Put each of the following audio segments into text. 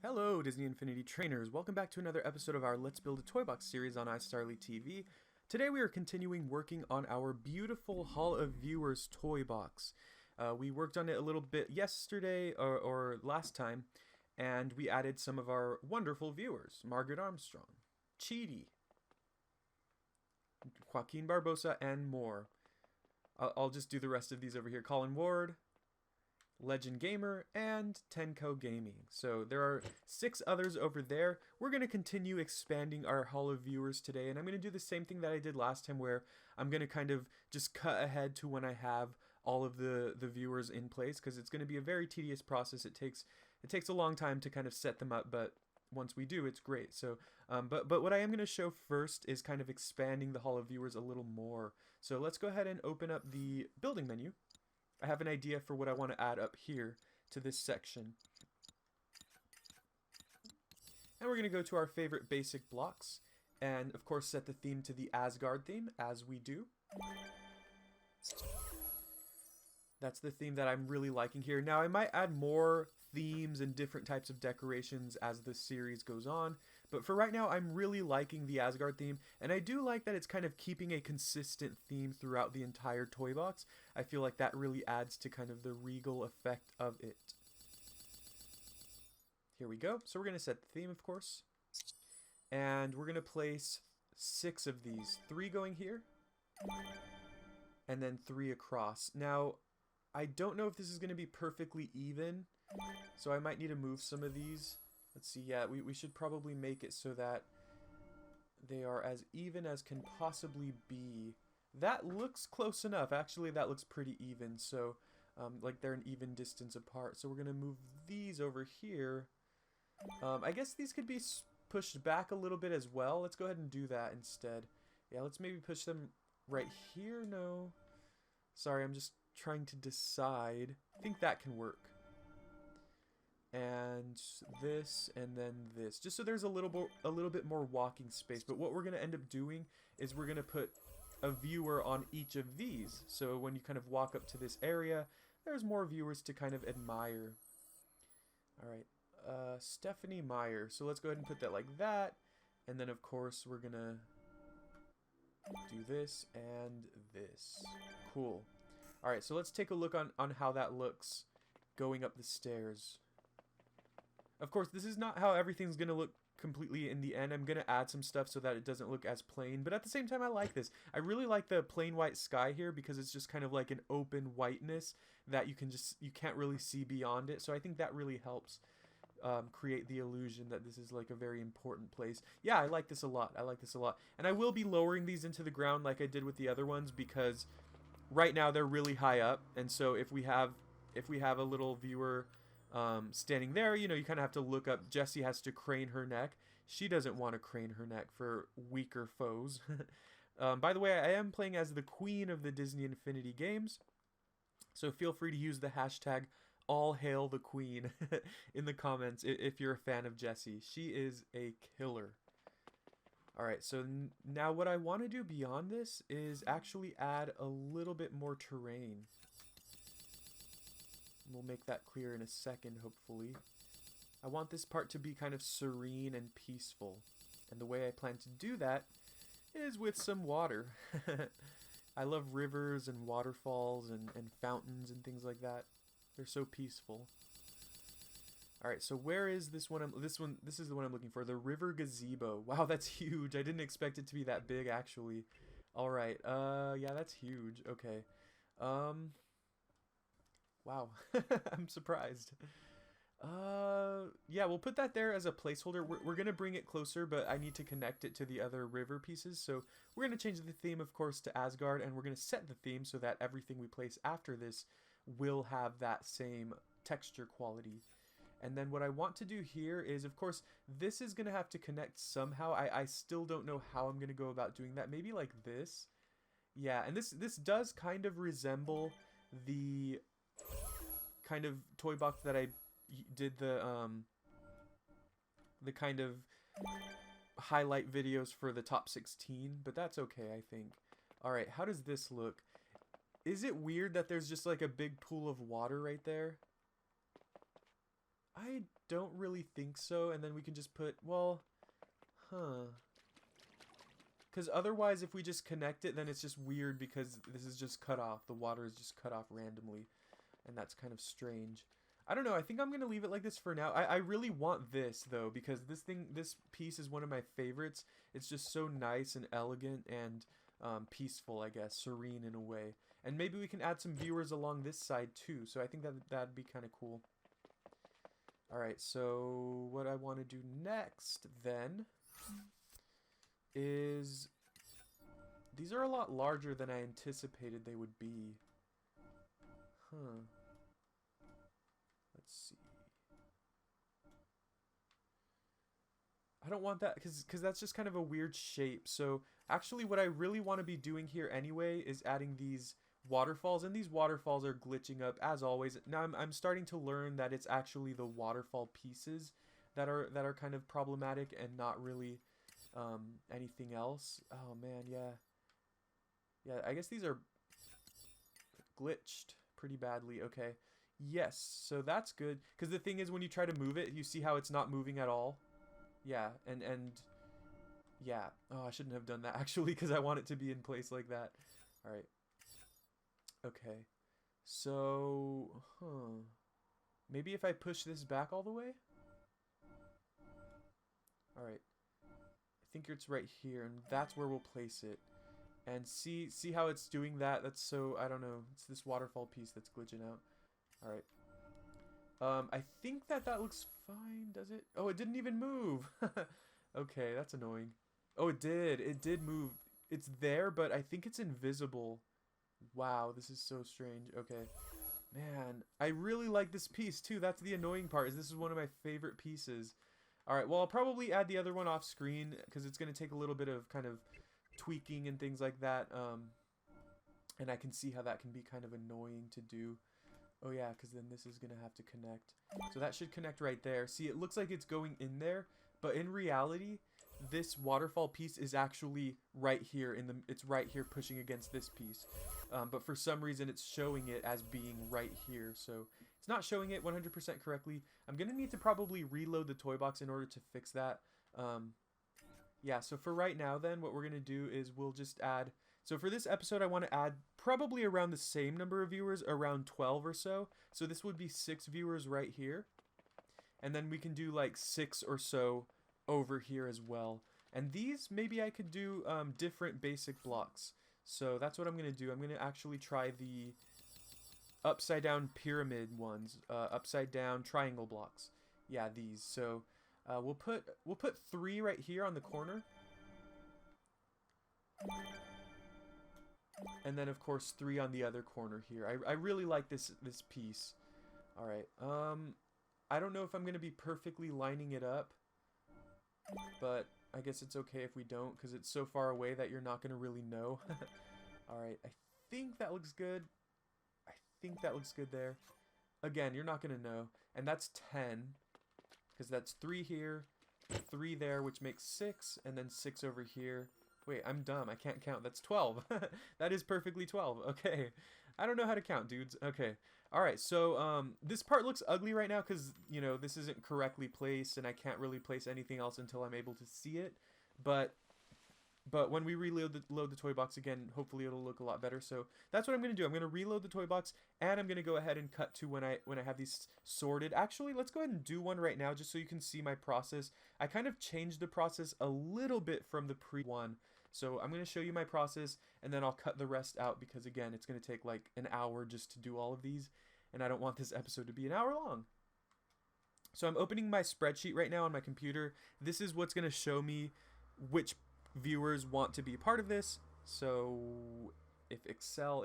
Hello, Disney Infinity Trainers. Welcome back to another episode of our Let's Build a Toy Box series on iStarlyTV. Today we are continuing working on our beautiful Hall of Viewers toy box. We worked on it a little bit yesterday or last time, and we added some of our wonderful viewers. Margaret Armstrong, Chidi, Joaquin Barbosa, and more. I'll just do the rest of these over here. Colin Ward, Legend Gamer, and Tenko Gaming. So there are 6 others over there. We're going to continue expanding our Hall of Viewers today, and I'm going to do the same thing that I did last time, where I'm going to kind of just cut ahead to when I have all of the viewers in place, because it's going to be a very tedious process. It takes a long time to kind of set them up, but once we do, it's great. So but what I am going to show first is kind of expanding the Hall of Viewers a little more. So let's go ahead and open up the building menu. I have an idea for what I want to add up here to this section. And we're going to go to our favorite basic blocks and of course set the theme to the Asgard theme, as we do. That's the theme that I'm really liking here. Now I might add more themes and different types of decorations as the series goes on, but for right now I'm really liking the Asgard theme, and I do like that it's kind of keeping a consistent theme throughout the entire toy box. I feel like that really adds to kind of the regal effect of it. Here we go. So we're going to set the theme, of course, and we're going to place 6 of these, 3 going here and then 3 across. Now I don't know if this is going to be perfectly even, so I might need to move some of these. Let's see, yeah, we should probably make it so that they are as even as can possibly be. That looks close enough. Actually, that looks pretty even, so like they're an even distance apart. So we're going to move these over here. I guess these could be pushed back a little bit as well. Let's go ahead and do that instead. Yeah, let's maybe push them right here. No. Sorry, I'm just trying to decide. I think that can work. And this, and then this, just so there's a little bit more walking space. But what we're going to end up doing is we're going to put a viewer on each of these, so when you kind of walk up to this area, there's more viewers to kind of admire. All right, Stephanie Meyer. So let's go ahead and put that like that, and then of course we're gonna do this and this. Cool. Alright, so let's take a look on how that looks going up the stairs. Of course, this is not how everything's going to look completely in the end. I'm going to add some stuff so that it doesn't look as plain. But at the same time, I like this. I really like the plain white sky here because it's just kind of like an open whiteness that you can't really see beyond it. So I think that really helps create the illusion that this is like a very important place. Yeah, I like this a lot. I like this a lot. And I will be lowering these into the ground like I did with the other ones, because right now they're really high up, and so if we have a little viewer standing there, you know, you kind of have to look up. Jessie has to crane her neck. She doesn't want to crane her neck for weaker foes. By the way, I am playing as the Queen of the Disney Infinity games, so feel free to use the hashtag #AllHailTheQueen in the comments if you're a fan of Jessie. She is a killer. Alright, so now what I want to do beyond this is actually add a little bit more terrain. We'll make that clear in a second, hopefully. I want this part to be kind of serene and peaceful. And the way I plan to do that is with some water. I love rivers and waterfalls and fountains and things like that. They're so peaceful. Alright, so where is this one? This is the one I'm looking for. The River Gazebo. Wow, that's huge. I didn't expect it to be that big, actually. Alright, yeah, that's huge. Okay. Wow. I'm surprised. Yeah, we'll put that there as a placeholder. We're going to bring it closer, but I need to connect it to the other river pieces. So we're going to change the theme, of course, to Asgard, and we're going to set the theme so that everything we place after this will have that same texture quality. And then what I want to do here is, of course, this is going to have to connect somehow. I still don't know how I'm going to go about doing that. Maybe like this. Yeah, and this does kind of resemble the kind of toy box that I did the kind of highlight videos for the top 16, but that's okay, I think. Alright, how does this look? Is it weird that there's just like a big pool of water right there? I don't really think so. And then we can just put, well, because otherwise if we just connect it, then it's just weird because this is just cut off. The water is just cut off randomly. And that's kind of strange. I don't know. I think I'm going to leave it like this for now. I really want this, though, because this piece is one of my favorites. It's just so nice and elegant and peaceful, I guess. Serene in a way. And maybe we can add some viewers along this side, too. So I think that'd be kind of cool. Alright, so what I want to do next, then, is... These are a lot larger than I anticipated they would be. Let's see. I don't want that because that's just kind of a weird shape. So actually what I really want to be doing here anyway is adding these waterfalls, and these waterfalls are glitching up as always. Now I'm starting to learn that it's actually the waterfall pieces that are kind of problematic and not really anything else. Oh man, yeah, I guess these are glitched pretty badly. Okay, yes, so that's good, because the thing is, when you try to move it, you see how it's not moving at all. Yeah, and yeah, oh, I shouldn't have done that actually, because I want it to be in place like that. All right, okay, so maybe if I push this back all the way. All right, I think it's right here, and that's where we'll place it. And see how it's doing that? That's so, I don't know. It's this waterfall piece that's glitching out. Alright. I think that looks fine, does it? Oh, it didn't even move. Okay, that's annoying. Oh, it did. It did move. It's there, but I think it's invisible. Wow, this is so strange. Okay. Man, I really like this piece, too. That's the annoying part, is this is one of my favorite pieces. Alright, well, I'll probably add the other one off screen, because it's going to take a little bit of kind of tweaking and things like that, and I can see how that can be kind of annoying to do. Oh yeah, because then this is gonna have to connect, so that should connect right there. See, it looks like it's going in there, but in reality this waterfall piece is actually right here it's right here pushing against this piece, but for some reason it's showing it as being right here, so it's not showing it 100% correctly. I'm gonna need to probably reload the toy box in order to fix that. Yeah, so for right now then, what we're going to do is we'll just add... So for this episode, I want to add probably around the same number of viewers, around 12 or so. So this would be 6 viewers right here. And then we can do like 6 or so over here as well. And these, maybe I could do different basic blocks. So that's what I'm going to do. I'm going to actually try the upside down pyramid ones. Upside down triangle blocks. Yeah, these. So... we'll put 3 right here on the corner, and then of course 3 on the other corner here. I really like this piece. All right, I don't know if I'm gonna be perfectly lining it up, but I guess it's okay if we don't, because it's so far away that you're not gonna really know. All right, I think that looks good. I think that looks good there. Again, you're not gonna know, and that's 10. Because that's 3 here, 3 there, which makes 6, and then 6 over here. Wait, I'm dumb. I can't count. That's 12. That is perfectly 12. Okay. I don't know how to count, dudes. Okay. Alright, so this part looks ugly right now because, you know, this isn't correctly placed, and I can't really place anything else until I'm able to see it. But when we reload the toy box again, hopefully it'll look a lot better. So that's what I'm going to do. I'm going to reload the toy box, and I'm going to go ahead and cut to when I have these sorted. Actually, let's go ahead and do one right now just so you can see my process. I kind of changed the process a little bit from the pre-one. So I'm going to show you my process, and then I'll cut the rest out because, again, it's going to take like an hour just to do all of these, and I don't want this episode to be an hour long. So I'm opening my spreadsheet right now on my computer. This is what's going to show me which viewers want to be a part of this. So if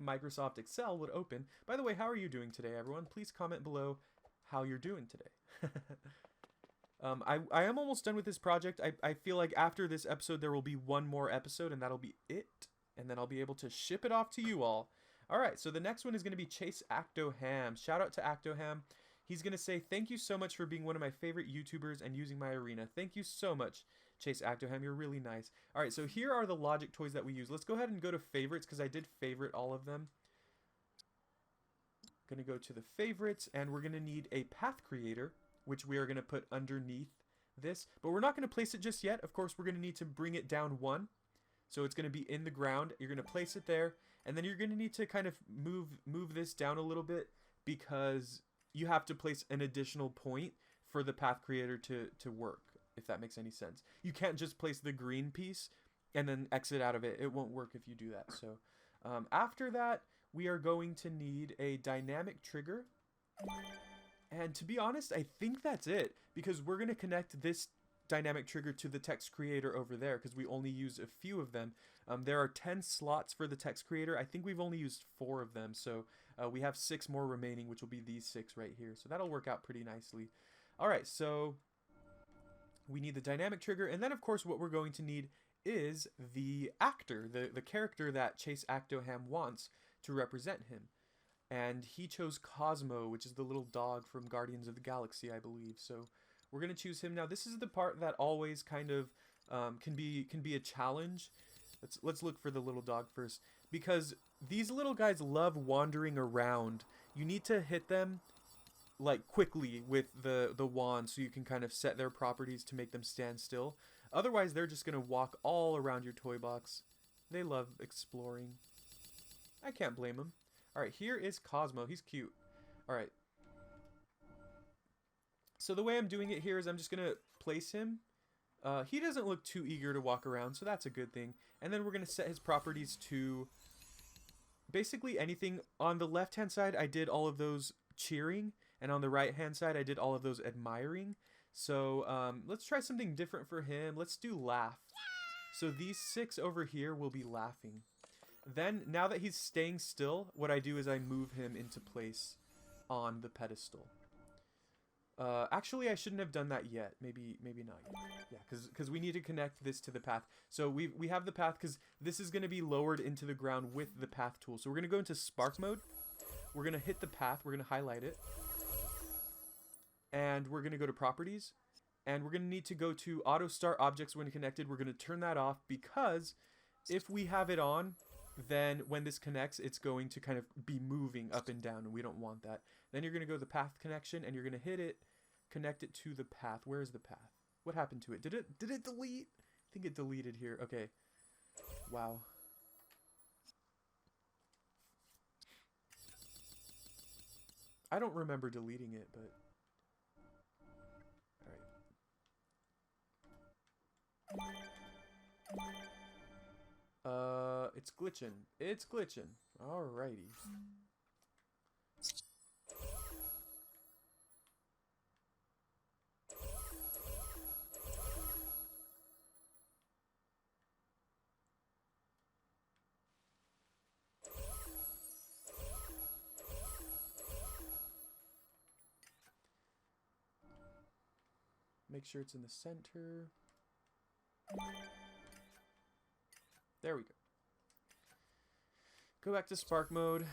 Microsoft Excel would open. By the way, how are you doing today, everyone? Please comment below how you're doing today. I am almost done with this project. I feel like after this episode there will be one more episode, and that'll be it, and then I'll be able to ship it off to you all. Alright, so the next one is going to be Chase Actoham. Shout out to Actoham. He's going to say, thank you so much for being one of my favorite YouTubers and using my arena. Thank you so much, Chase Actoham. You're really nice. Alright, so here are the logic toys that we use. Let's go ahead and go to favorites, because I did favorite all of them. Going to go to the favorites, and we're going to need a path creator. which we are going to put underneath this. But we're not going to place it just yet. Of course, we're going to need to bring it down 1. So it's going to be in the ground. You're going to place it there. And then you're going to need to kind of move this down a little bit, because you have to place an additional point for the path creator to work, if that makes any sense. You can't just place the green piece and then exit out of it. It won't work if you do that. So after that, we are going to need a dynamic trigger. And to be honest, I think that's it, because we're going to connect this dynamic trigger to the text creator over there, because we only use a few of them. There are 10 slots for the text creator. I think we've only used 4 of them, so we have 6 more remaining, which will be these 6 right here. So that'll work out pretty nicely. All right, so we need the dynamic trigger, and then of course what we're going to need is the actor, the character that Chase Actoham wants to represent him. And he chose Cosmo, which is the little dog from Guardians of the Galaxy, I believe. So we're going to choose him. Now, this is the part that always kind of can be a challenge. Let's look for the little dog first, because these little guys love wandering around. You need to hit them like quickly with the wand, so you can kind of set their properties to make them stand still. Otherwise, they're just going to walk all around your toy box. They love exploring. I can't blame them. All right, here is Cosmo. He's cute. All right. So the way I'm doing it here is I'm just going to place him. He doesn't look too eager to walk around, so that's a good thing. And then we're going to set his properties to basically anything. On the left-hand side, I did all of those cheering, and on the right-hand side, I did all of those admiring. So let's try something different for him. Let's do laugh. So these 6 over here will be laughing. Then, now that he's staying still, what I do is I move him into place on the pedestal. Actually, I shouldn't have done that yet. Maybe not yet. Yeah, because we need to connect this to the path. So we have the path, because this is going to be lowered into the ground with the path tool. So we're going to go into spark mode. We're going to hit the path. We're going to highlight it. And we're going to go to properties. And we're going to need to go to auto start objects when connected. We're going to turn that off, because if we have it on, then when this connects, it's going to kind of be moving up and down, and we don't want that. Then you're going to go to the path connection, and you're going to hit it, connect it to the path. Where is the path? What happened to it? Did it delete? I think it deleted here. Okay. Wow. I don't remember deleting it, but alright. It's glitching. It's glitching. Alrighty. Make sure it's in the center. There we go. Go back to spark mode.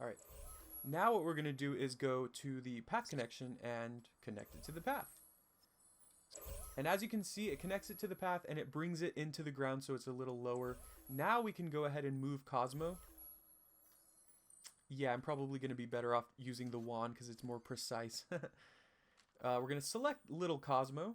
Alright. Now what we're going to do is go to the path connection and connect it to the path. And as you can see, it connects it to the path and it brings it into the ground, so it's a little lower. Now we can go ahead and move Cosmo. Yeah, I'm probably going to be better off using the wand because it's more precise. We're going to select little Cosmo.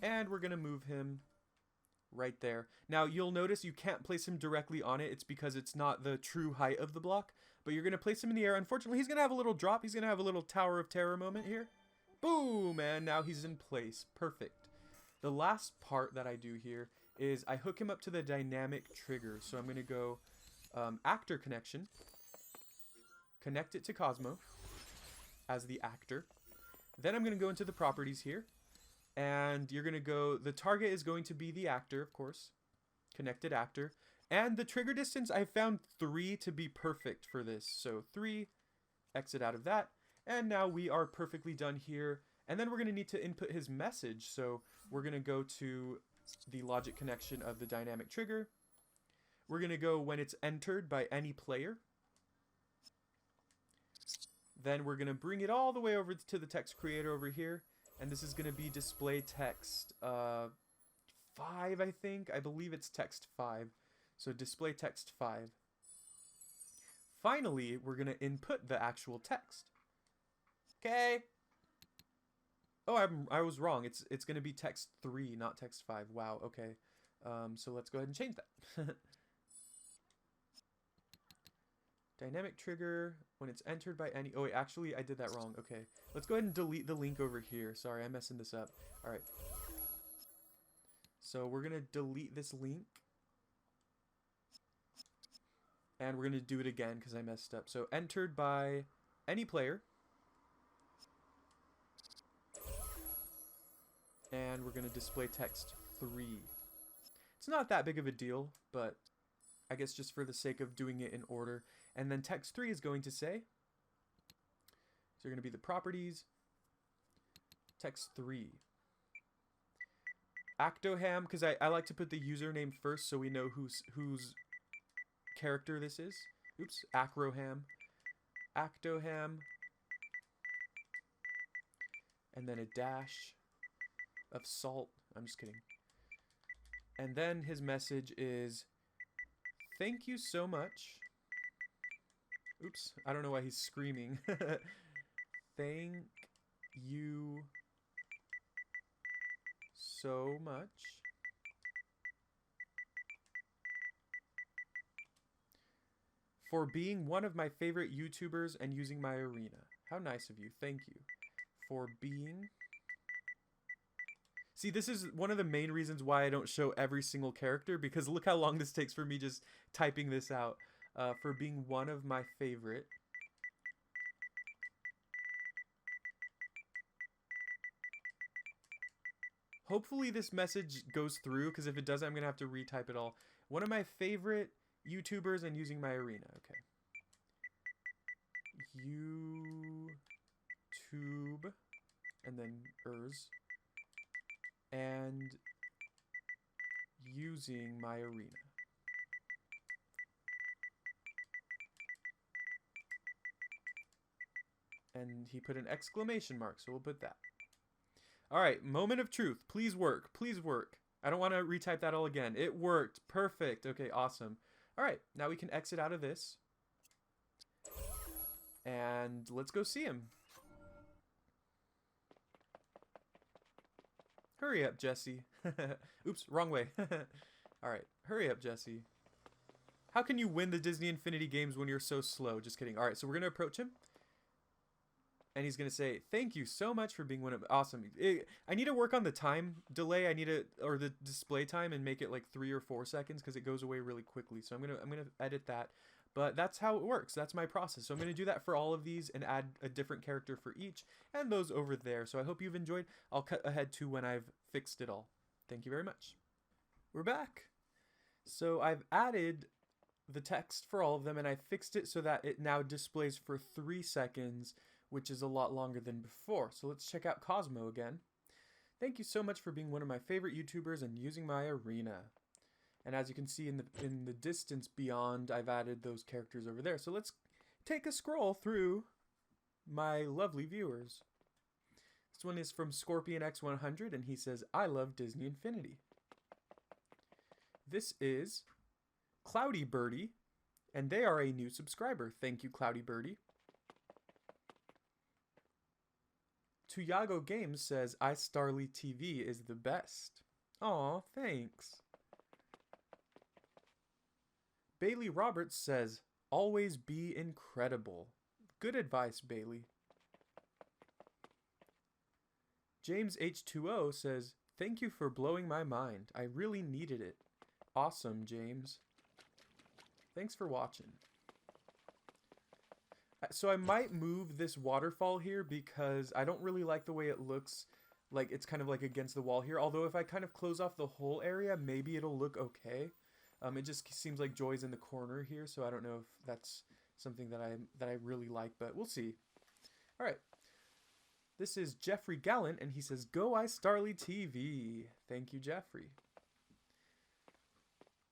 And we're going to move him right there. Now, you'll notice you can't place him directly on it. It's because it's not the true height of the block. But you're going to place him in the air. Unfortunately, he's going to have a little drop. He's going to have a little Tower of Terror moment here. Boom! And now he's in place. Perfect. The last part that I do here is I hook him up to the dynamic trigger. So I'm going to go actor connection. Connect it to Cosmo as the actor. Then I'm going to go into the properties here. And you're going to go, the target is going to be the actor, of course. Connected actor. And the trigger distance, I found 3 to be perfect for this. So 3, exit out of that. And now we are perfectly done here. And then we're going to need to input his message. So we're going to go to the logic connection of the dynamic trigger. We're going to go when it's entered by any player. Then we're going to bring it all the way over to the text creator over here. And this is going to be display text 5, I think. I believe it's text 5. So display text 5. finally, we're going to input the actual text. Okay. Oh, I was wrong. It's going to be text 3, not text 5. Wow, okay. So let's go ahead and change that. Dynamic trigger when it's entered by any... Oh, wait, actually, I did that wrong. Okay. Let's go ahead and delete the link over here. Sorry, I'm messing this up. All right. So we're going to delete this link. And we're going to do it again because I messed up. So entered by any player. And we're going to display text 3. It's not that big of a deal, but I guess just for the sake of doing it in order. And then text 3 is going to say, so you're going to be the properties, text 3. Actoham, because I like to put the username first so we know whose character this is. Oops, Acroham. Actoham. And then a dash of salt. I'm just kidding. And then his message is, thank you so much. Oops, I don't know why he's screaming. Thank you so much for being one of my favorite YouTubers and using my arena. How nice of you. Thank you for being... See, this is one of the main reasons why I don't show every single character, because look how long this takes for me just typing this out. For being one of my favorite. Hopefully this message goes through, because if it doesn't, I'm going to have to retype it all. One of my favorite YouTubers and using my arena. Okay. YouTube. And then ers. And using my arena. And he put an exclamation mark, so we'll put that. All right, moment of truth. Please work. Please work. I don't want to retype that all again. It worked. Perfect. Okay, awesome. All right, now we can exit out of this. And let's go see him. Hurry up, Jesse. Oops, wrong way. All right, hurry up, Jesse. How can you win the Disney Infinity games when you're so slow? Just kidding. All right, so we're going to approach him. And he's going to say, thank you so much for being one of... Awesome. I need to work on the time delay. I need to... Or the display time and make it like 3 or 4 seconds because it goes away really quickly. So I'm going to edit that. But that's how it works. That's my process. So I'm going to do that for all of these and add a different character for each. And those over there. So I hope you've enjoyed. I'll cut ahead to when I've fixed it all. Thank you very much. We're back. So I've added the text for all of them. And I fixed it so that it now displays for 3 seconds, which is a lot longer than before. So let's check out Cosmo again. Thank you so much for being one of my favorite YouTubers and using my arena. And as you can see in the distance beyond, I've added those characters over there. So let's take a scroll through my lovely viewers. This one is from Scorpion X100, and he says, I love Disney Infinity. This is Cloudy Birdie, and they are a new subscriber. Thank you, Cloudy Birdie. Tuyago Games says, iStarlyTV is the best. Aw, thanks. Bailey Roberts says, always be incredible. Good advice, Bailey. James H2O says, thank you for blowing my mind. I really needed it. Awesome, James. Thanks for watching. So I might move this waterfall here because I don't really like the way it looks. Like it's kind of like against the wall here. Although if I kind of close off the whole area, maybe it'll look okay. It just seems like Joy's in the corner here, so I don't know if that's something that I really like, but we'll see. All right. This is Jeffrey Gallant, and he says, go iStarlyTV. Thank you, Jeffrey.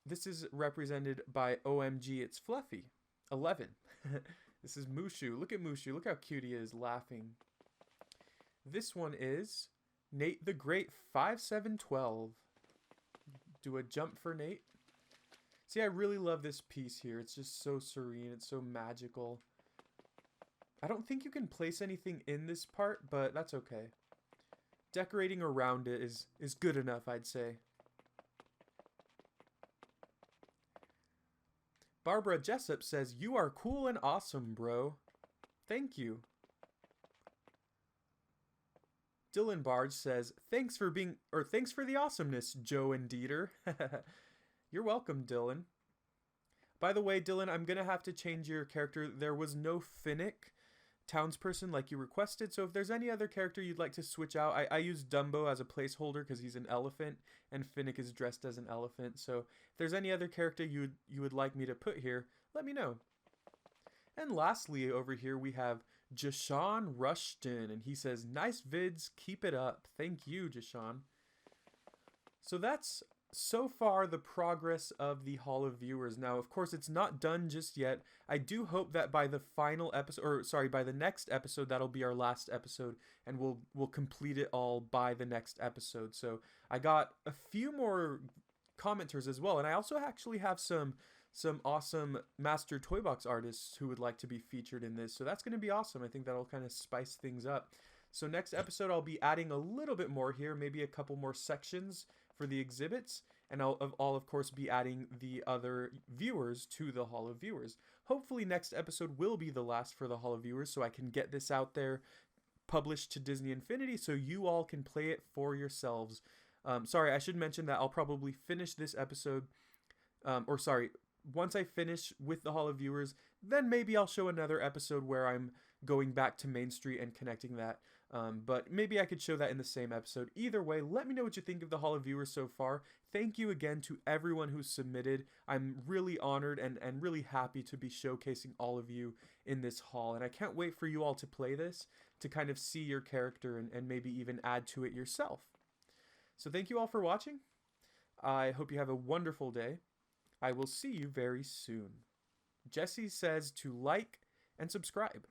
This is represented by OMG, it's Fluffy. 11. This is Mushu. Look at Mushu. Look how cute he is, laughing. This one is Nate the Great 5712. Do a jump for Nate. See, I really love this piece here. It's just so serene. It's so magical. I don't think you can place anything in this part, but that's okay. Decorating around it is good enough, I'd say. Barbara Jessup says, "You are cool and awesome, bro." Thank you. Dylan Barge says, thanks for the awesomeness, Joe and Dieter." You're welcome, Dylan. By the way, Dylan, I'm going to have to change your character. There was no Finnick townsperson like you requested, so if there's any other character you'd like to switch out, I use Dumbo as a placeholder because he's an elephant, and Finnick is dressed as an elephant. So if there's any other character you would like me to put here, let me know. And lastly, over here we have Jashawn Rushton, and he says, "Nice vids, keep it up." Thank you, Jashawn. So that's so far the progress of the Hall of Viewers. Now, of course, it's not done just yet. I do hope that by the final episode, or sorry, by the next episode, that'll be our last episode, and we'll complete it all by the next episode. So I got a few more commenters as well, and I also actually have some awesome Master Toy Box artists who would like to be featured in this. So that's going to be awesome. I think that'll kind of spice things up. So next episode, I'll be adding a little bit more here, maybe a couple more sections for the exhibits, and I'll of course be adding the other viewers to the Hall of Viewers. Hopefully next episode will be the last for the Hall of Viewers, so I can get this out there, published to Disney Infinity, so you all can play it for yourselves. Sorry, I should mention that I'll probably finish this episode, once I finish with the Hall of Viewers, then maybe I'll show another episode where I'm going back to Main Street and connecting that. But maybe I could show that in the same episode. Either way, let me know what you think of the Hall of Viewers so far. Thank you again to everyone who submitted. I'm really honored and really happy to be showcasing all of you in this hall. And I can't wait for you all to play this, to kind of see your character and maybe even add to it yourself. So thank you all for watching. I hope you have a wonderful day. I will see you very soon. Jesse says to like and subscribe.